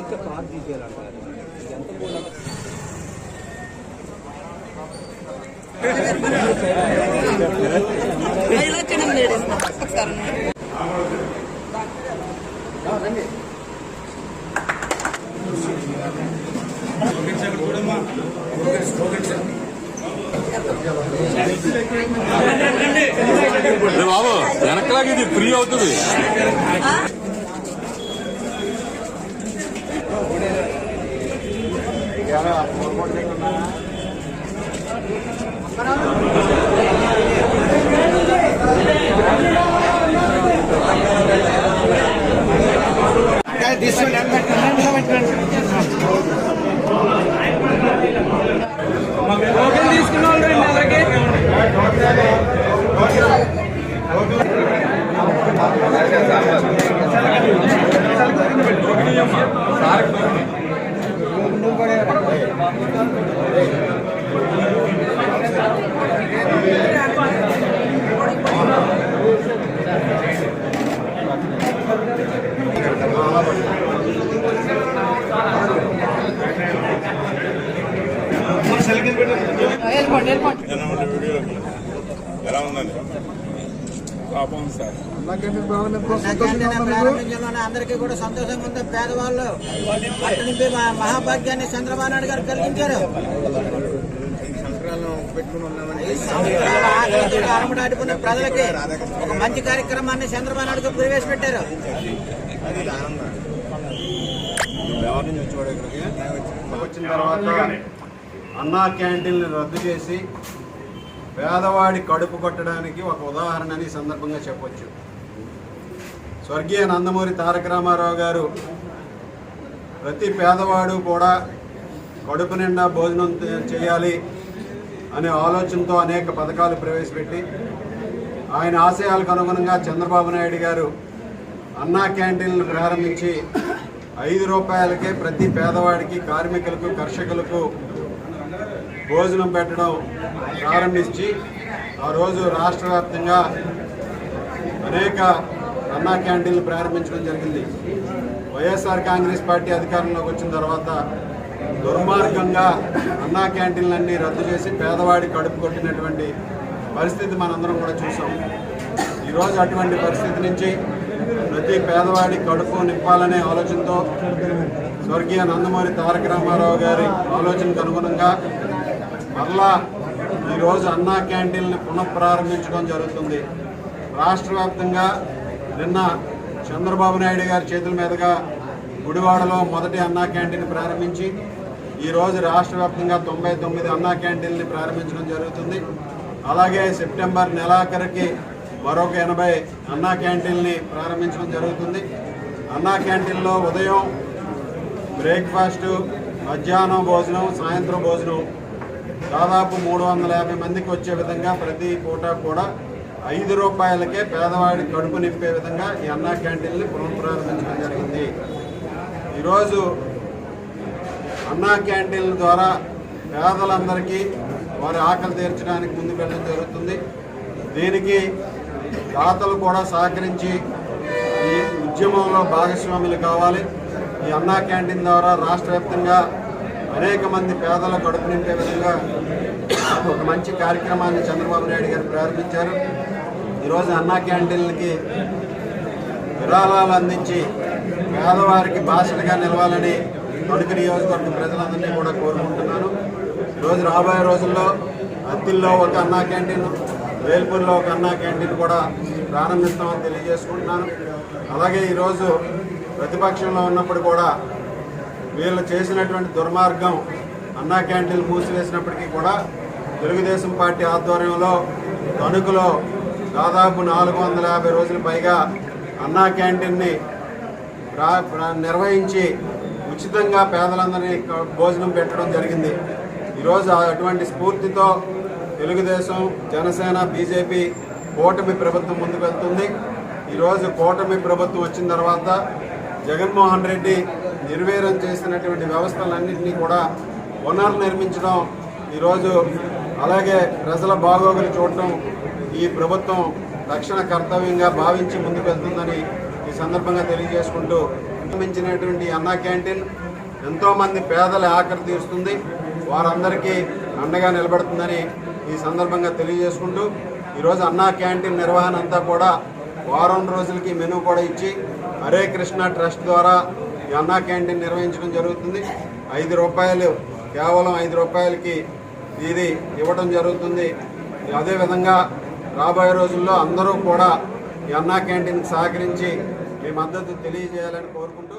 ఇంకా కార్ తీసేయాలంటారు ఎంత కూడా బాబు వెనకలాగా ఇది ఫ్రీ అవుతుంది. తీసుకున్న అలాగే ఎలా ఉందండి? సార్ అందరికీ కూడా సంతోషంగా ఉంది. పేదవాళ్ళు అటు మహాభాగ్యాన్ని చంద్రబాబు నాయుడు గారు కలిగించారు. అడుపున్న ప్రజలకి ఒక మంచి కార్యక్రమాన్ని చంద్రబాబు నాయుడు గారు ప్రవేశపెట్టారు. వచ్చిన తర్వాత అన్నా క్యాంటీన్లు రద్దు చేసి పేదవాడి కడుపు కొట్టడానికి ఒక ఉదాహరణని ఈ సందర్భంగా చెప్పొచ్చు. స్వర్గీయ నందమూరి తారక రామారావు గారు ప్రతి పేదవాడు కూడా కడుపు నిండా భోజనం చేయాలి అనే ఆలోచనతో అనేక పథకాలు ప్రవేశపెట్టి ఆయన ఆశయాలకు అనుగుణంగా చంద్రబాబు నాయుడు గారు అన్నా క్యాంటీన్లు ప్రారంభించి 5 రూపాయలకే ప్రతి పేదవాడికి, కార్మికులకు, కర్షకులకు భోజనం పెట్టడం ప్రారంభించి ఆ రోజు రాష్ట్ర వ్యాప్తంగా అనేక అన్నా క్యాంటీన్లు ప్రారంభించడం జరిగింది. వైఎస్ఆర్ కాంగ్రెస్ పార్టీ అధికారంలోకి వచ్చిన తర్వాత దుర్మార్గంగా అన్నా క్యాంటీన్లన్నీ రద్దు చేసి పేదవాడి కడుపు కొట్టినటువంటి పరిస్థితి మనందరం కూడా చూసాం. ఈరోజు అటువంటి పరిస్థితి నుంచి ప్రతి పేదవాడి కడుపు నింపాలనే ఆలోచనతో స్వర్గీయ నందమూరి తారక రామారావు గారి ఆలోచనకు అనుగుణంగా మరలా ఈరోజు అన్నా క్యాంటీన్లు పునఃప్రారంభించడం జరుగుతుంది. రాష్ట్ర వ్యాప్తంగా నిన్న చంద్రబాబు నాయుడు గారి చేతుల మీదుగా గుడివాడలో మొదటి అన్నా క్యాంటీన్ ప్రారంభించి ఈరోజు రాష్ట్ర వ్యాప్తంగా 99 అన్నా క్యాంటీన్ని ప్రారంభించడం జరుగుతుంది. అలాగే సెప్టెంబర్ నెలాఖరికి మరొక 80 అన్నా క్యాంటీన్ని ప్రారంభించడం జరుగుతుంది. అన్నా క్యాంటీన్లో ఉదయం బ్రేక్ఫాస్టు, మధ్యాహ్నం భోజనం, సాయంత్రం భోజనం దాదాపు 350 మందికి వచ్చే విధంగా ప్రతి పూట కూడా 5 రూపాయలకే పేదవాడి కడుపు నింపే విధంగా ఈ అన్నా క్యాంటీన్ని పునఃప్రారంభించడం జరిగింది. ఈరోజు అన్నా క్యాంటీన్ల ద్వారా పేదలందరికీ వారి ఆకలి తీర్చడానికి ముందుకు వెళ్ళడం జరుగుతుంది. దీనికి దాతలు కూడా సహకరించి ఈ ఉద్యమంలో భాగస్వాములు కావాలి. ఈ అన్నా క్యాంటీన్ ద్వారా రాష్ట్ర వ్యాప్తంగా అనేక మంది పేదల కడుపు నింపే విధంగా ఒక మంచి కార్యక్రమాన్ని చంద్రబాబు నాయుడు గారు ప్రారంభించారు. ఈరోజు అన్నా క్యాంటీన్లకి విరాళాలు అందించి పేదవారికి భాషలుగా నిలవాలని తణుకు నియోజకవర్గ ప్రజలందరినీ కూడా కోరుకుంటున్నాను. ఈరోజు రాబోయే రోజుల్లో అత్తిల్లో ఒక అన్నా క్యాంటీన్, వేల్పూర్లో ఒక అన్నా క్యాంటీన్ కూడా ప్రారంభిస్తామని తెలియజేసుకుంటున్నాను. అలాగే ఈరోజు ప్రతిపక్షంలో ఉన్నప్పుడు కూడా వీళ్ళు చేసినటువంటి దుర్మార్గం అన్నా క్యాంటీన్లు మూసివేసినప్పటికీ కూడా తెలుగుదేశం పార్టీ ఆధ్వర్యంలో తణుకులో దాదాపు 450 రోజుల పైగా అన్నా క్యాంటీన్ని నిర్వహించి ఉచితంగా పేదలందరినీ భోజనం పెట్టడం జరిగింది. ఈరోజు అటువంటి స్ఫూర్తితో తెలుగుదేశం, జనసేన, బీజేపీ కూటమి ప్రభుత్వం ముందుకు వెళ్తుంది. ఈరోజు కూటమి ప్రభుత్వం వచ్చిన తర్వాత జగన్మోహన్ రెడ్డి నిర్వీర్యం చేసినటువంటి వ్యవస్థలన్నింటినీ కూడా పునర్నిర్మించడం ఈరోజు, అలాగే ప్రజల బాగోగులు చూడటం ఈ ప్రభుత్వం రక్షణ కర్తవ్యంగా భావించి ముందుకు వెళ్తుందని ఈ సందర్భంగా తెలియజేసుకుంటూ మించినటువంటి అన్నా క్యాంటీన్ ఎంతోమంది పేదల ఆకలి తీరుస్తుంది, వారందరికీ అండగా నిలబడుతుందని ఈ సందర్భంగా తెలియజేసుకుంటూ ఈరోజు అన్నా క్యాంటీన్ నిర్వహణ అంతా కూడా వారం రోజులకి మెనూ కూడా ఇచ్చి హరే కృష్ణ ట్రస్ట్ ద్వారా ఈ అన్నా క్యాంటీన్ నిర్వహించడం జరుగుతుంది. 5 రూపాయలు, కేవలం 5 రూపాయలకి ఇది ఇవ్వడం జరుగుతుంది. అదేవిధంగా రాబోయే రోజుల్లో అందరూ కూడా ఈ అన్నా క్యాంటీన్కి సహకరించి మీ మద్దతు తెలియజేయాలని కోరుకుంటూ